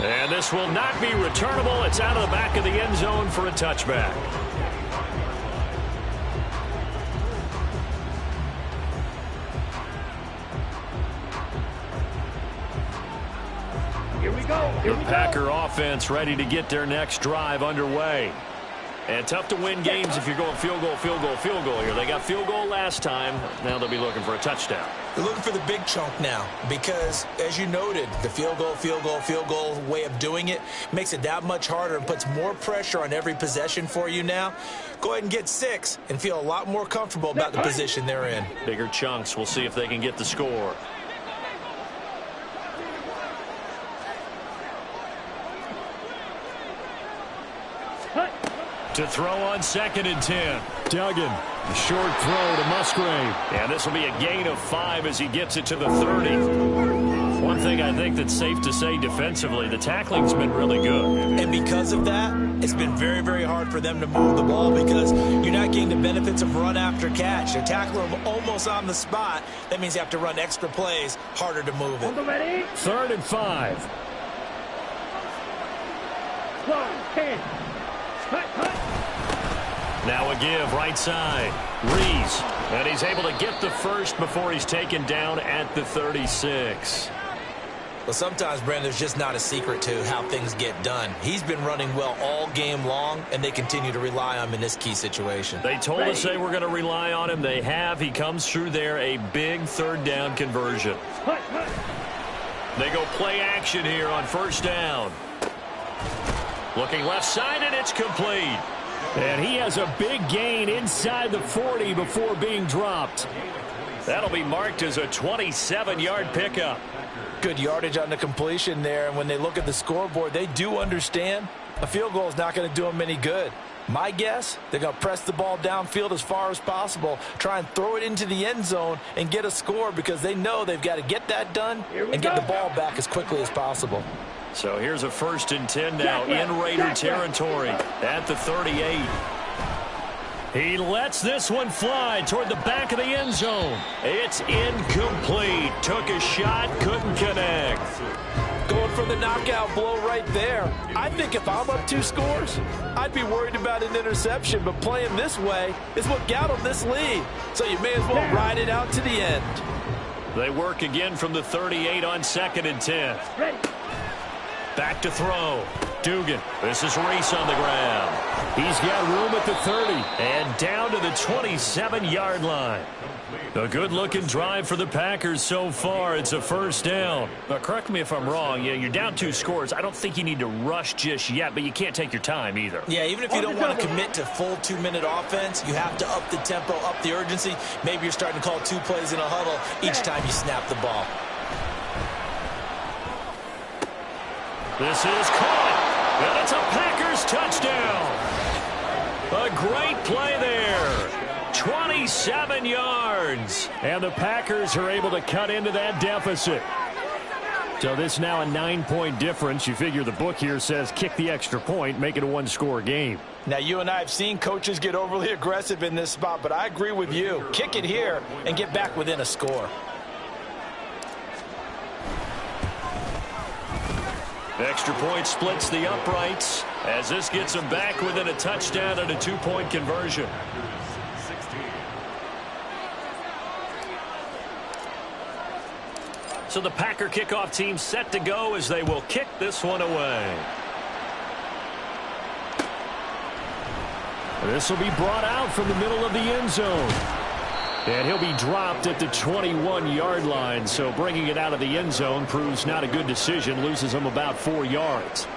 And this will not be returnable. It's out of the back of the end zone for a touchback. Here we go. Here The we Packer go. offense ready to get their next drive underway. And tough to win games if you're going field goal, field goal, field goal here. They got field goal last time. Now they'll be looking for a touchdown. They're looking for the big chunk now because, as you noted, the field goal way of doing it makes it that much harder and puts more pressure on every possession for you now. Go ahead and get 6 and feel a lot more comfortable about the position they're in. Bigger chunks. We'll see if they can get the score. To throw on 2nd and 10. Duggan, the short throw to Musgrave. And this will be a gain of 5 as he gets it to the 30. One thing I think that's safe to say defensively, the tackling's been really good. And because of that, it's been very, very hard for them to move the ball because you're not getting the benefits of run after catch. They're tackling them almost on the spot. That means you have to run extra plays, harder to move it. Ready? 3rd and 5. 1, 10. Now a give right side. Rees. And he's able to get the first before he's taken down at the 36. Well, sometimes, Brandon, there's just not a secret to how things get done. He's been running well all game long, and they continue to rely on him in this key situation. They told us they were going to rely on him. They have. He comes through there, a big 3rd down conversion. They go play action here on 1st down. Looking left side, and it's complete. And he has a big gain inside the 40 before being dropped. That'll be marked as a 27-yard pickup. Good yardage on the completion there, and when they look at the scoreboard, they do understand a field goal is not going to do them any good. My guess, they're going to press the ball downfield as far as possible, try and throw it into the end zone and get a score because they know they've got to get that done and get the ball back as quickly as possible. So here's a 1st and 10 now in Raider territory at the 38. He lets this one fly toward the back of the end zone. It's incomplete. Took a shot, couldn't connect. Going for the knockout blow right there. I think if I'm up 2 scores, I'd be worried about an interception, but playing this way is what got them this lead. So you may as well ride it out to the end. They work again from the 38 on 2nd and 10. Ready. Back to throw. Dugan. This is Reese on the ground. He's got room at the 30 and down to the 27-yard line. A good-looking drive for the Packers so far. It's a 1st down. Now, correct me if I'm wrong. Yeah, you're down 2 scores. I don't think you need to rush just yet, but you can't take your time either. Yeah, even if you don't want to commit to full 2-minute offense, you have to up the tempo, up the urgency. Maybe you're starting to call 2 plays in a huddle each time you snap the ball. This is caught, and it's a Packers touchdown. A great play there. 27 yards. And the Packers are able to cut into that deficit. So this is now a 9-point difference. You figure the book here says kick the extra point, make it a 1-score game. Now, you and I have seen coaches get overly aggressive in this spot, but I agree with you. Kick it here and get back within a score. Extra point splits the uprights as this gets them back within a touchdown and a 2-point conversion. So the Packer kickoff team set to go as they will kick this one away. This will be brought out from the middle of the end zone. And he'll be dropped at the 21-yard line, so bringing it out of the end zone proves not a good decision, loses him about 4 yards.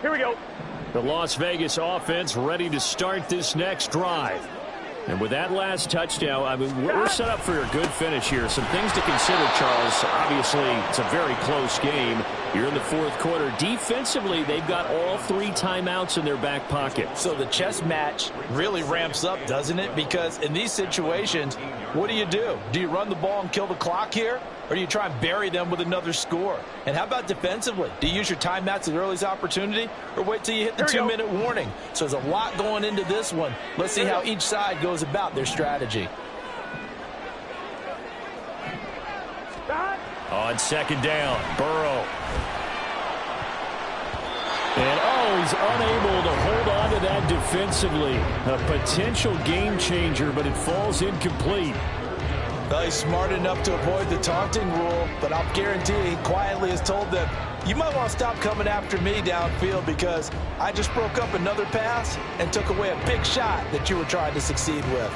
Here we go. The Las Vegas offense ready to start this next drive. And with that last touchdown, I mean, we're set up for a good finish here. Some things to consider, Charles. Obviously, it's a very close game. Here in the fourth quarter, defensively, they've got all 3 timeouts in their back pocket. So the chess match really ramps up, doesn't it? Because in these situations, what do? Do you run the ball and kill the clock here? Or do you try and bury them with another score? And how about defensively? Do you use your timeouts at the earliest opportunity? Or wait till you hit the 2-minute warning? So there's a lot going into this one. Let's see how each side goes about their strategy. On second down, Burrow. And, he's unable to hold on to that defensively. A potential game changer, but it falls incomplete. Well, he's smart enough to avoid the taunting rule, but I'll guarantee he quietly has told them, you might want to stop coming after me downfield because I just broke up another pass and took away a big shot that you were trying to succeed with.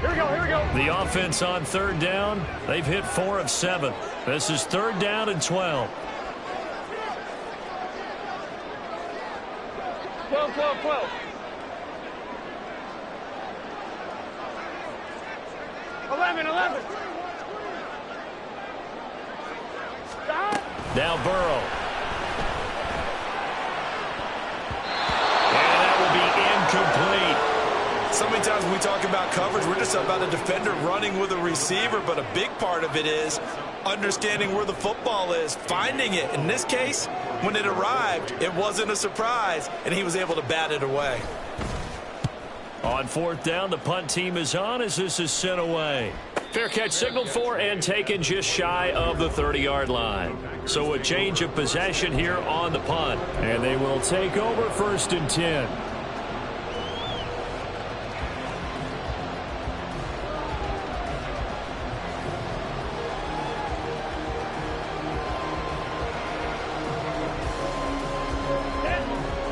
Here we go. The offense on third down, they've hit 4 of 7. This is third down and 12. 12. 11. Stop. Now Burrow. And that will be incomplete. So many times when we talk about coverage, we're just about a defender running with a receiver, but a big part of it is understanding where the football is, finding it. In this case, when it arrived, it wasn't a surprise, and he was able to bat it away. On fourth down, the punt team is on as this is sent away. Fair catch signaled for and taken just shy of the 30-yard line. So a change of possession here on the punt. And they will take over first and 10.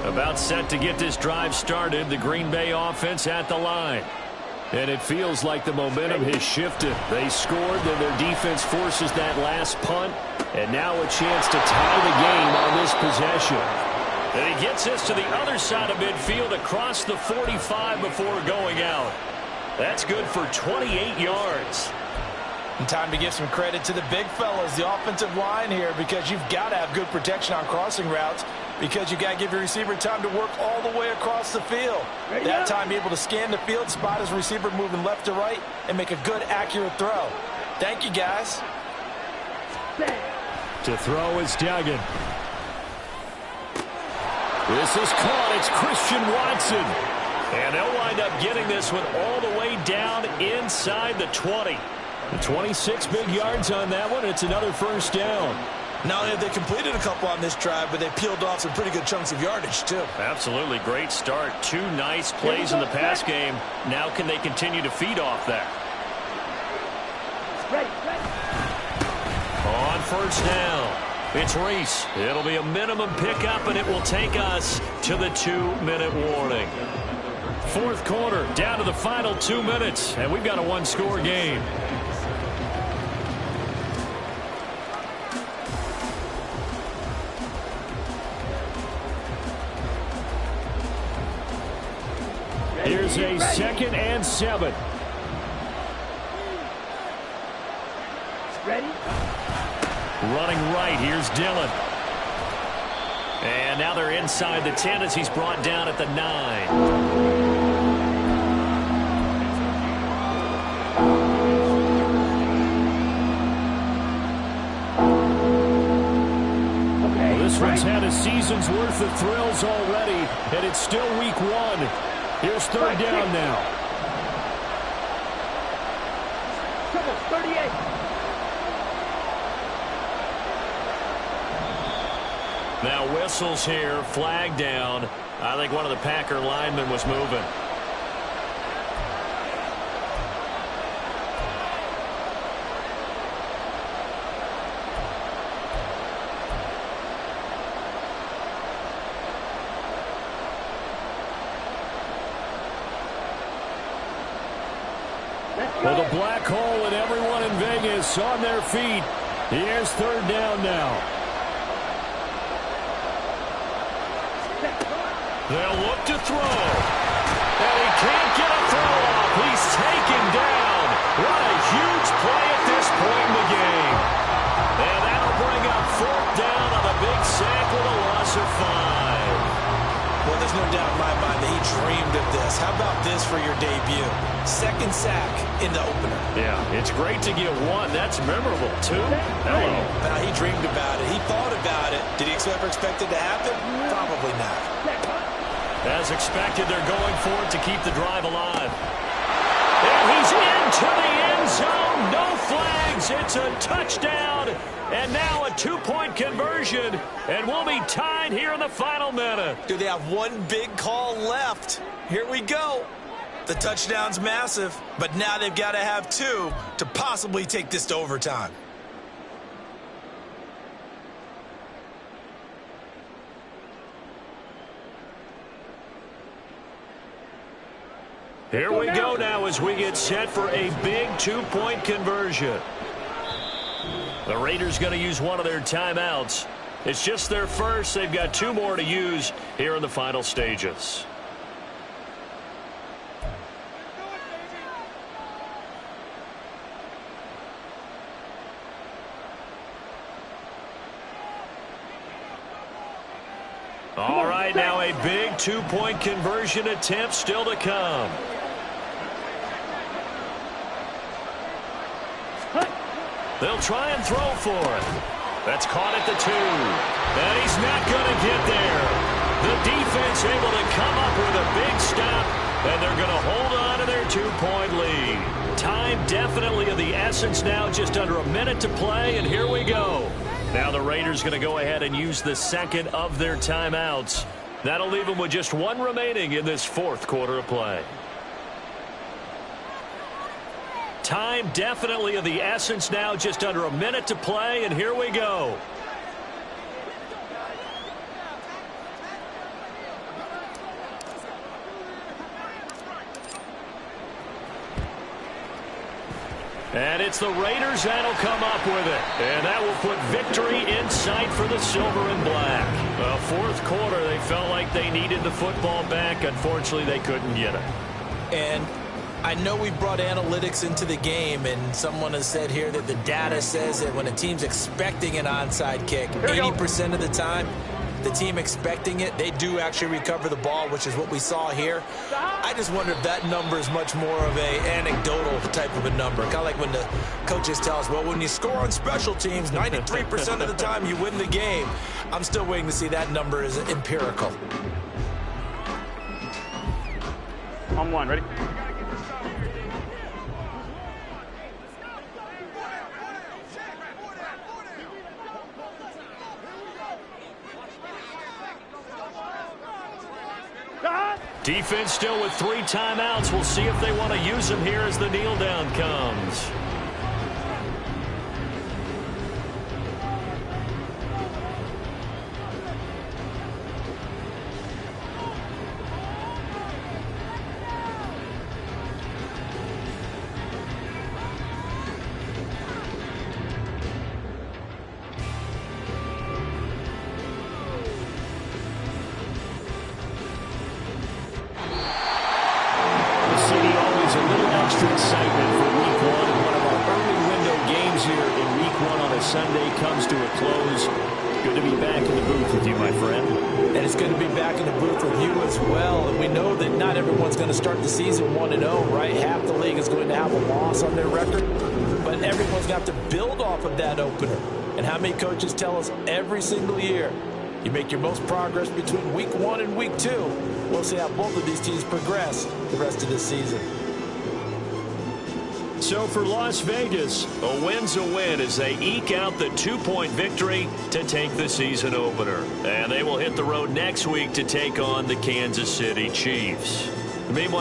About set to get this drive started, the Green Bay offense at the line. And it feels like the momentum has shifted. They scored, then their defense forces that last punt, and now a chance to tie the game on this possession. And he gets this to the other side of midfield across the 45 before going out. That's good for 28 yards. And time to give some credit to the big fellas, the offensive line here, because you've got to have good protection on crossing routes because you've got to give your receiver time to work all the way across the field. That time, be able to scan the field, spot his receiver moving left to right, and make a good, accurate throw. Thank you, guys. To throw is Duggan. This is caught. It's Christian Watson. And they'll wind up getting this one all the way down inside the 20. 26 big yards on that one. It's another first down. Not only have they completed a couple on this drive, but they peeled off some pretty good chunks of yardage, too. Absolutely great start. 2 nice plays in the pass game. Now can they continue to feed off that? On first down, it's Reese. It'll be a minimum pickup, and it will take us to the 2-minute warning. Fourth quarter, down to the final 2 minutes, and we've got a 1-score game. Here's a 2nd and 7. Ready? Running right, here's Dillon. And now they're inside the 10 as he's brought down at the 9. This one's had a season's worth of thrills already, and it's still week 1. Here's third down now. 38. Now whistles here, flag down. I think one of the Packer linemen was moving. Well, the black hole and everyone in Vegas on their feet. Here's third down now. They'll look to throw. And he can't get a throw off. He's taken down. What a huge dreamed of this. How about this for your debut? Second sack in the opener. Yeah, it's great to get one. That's memorable, too. Hello. Now, he dreamed about it. He thought about it. Did he ever expect it to happen? Probably not. As expected, they're going for it to keep the drive alive. And he's into the end zone. No flags. It's a touchdown. And now a two-point conversion. And we'll be tied here in the final minute. Do they have one big call left? Here we go. The touchdown's massive, but now they've got to have two to possibly take this to overtime. Here we go now as we get set for a big two-point conversion. The Raiders going to use one of their timeouts. It's just their first. They've got two more to use here in the final stages. All right, now a big two-point conversion attempt still to come. They'll try and throw for it. That's caught at the 2. And he's not going to get there. The defense able to come up with a big stop, and they're going to hold on to their two-point lead. Time definitely of the essence now, just under a minute to play, and here we go. Now the Raiders going to go ahead and use the second of their timeouts. That'll leave them with just one remaining in this fourth quarter of play. Time definitely of the essence now, just under a minute to play, and here we go. And it's the Raiders that'll come up with it. And that will put victory in sight for the silver and black. The fourth quarter, they felt like they needed the football back. Unfortunately, they couldn't get it. And I know we brought analytics into the game, and someone has said here that the data says that when a team's expecting an onside kick, 80% of the time, the team expecting it, they do actually recover the ball, which is what we saw here. I just wonder if that number is much more of a anecdotal type of a number. Kind of like when the coaches tell us, well, when you score on special teams, 93% of the time you win the game. I'm still waiting to see that number is empirical. On one, ready? Defense still with 3 timeouts. We'll see if they want to use them here as the kneel down comes. Excitement for week one, and one of our early window games here in week one on a Sunday comes to a close. Good to be back in the booth with you, my friend. And it's good to be back in the booth with you as well. And we know that not everyone's going to start the season 1-0, right? Half the league is going to have a loss on their record. But everyone's got to build off of that opener. And how many coaches tell us every single year, you make your most progress between week 1 and week 2. We'll see how both of these teams progress the rest of this season. So for Las Vegas, a win's a win as they eke out the 2-point victory to take the season opener. And they will hit the road next week to take on the Kansas City Chiefs. Meanwhile,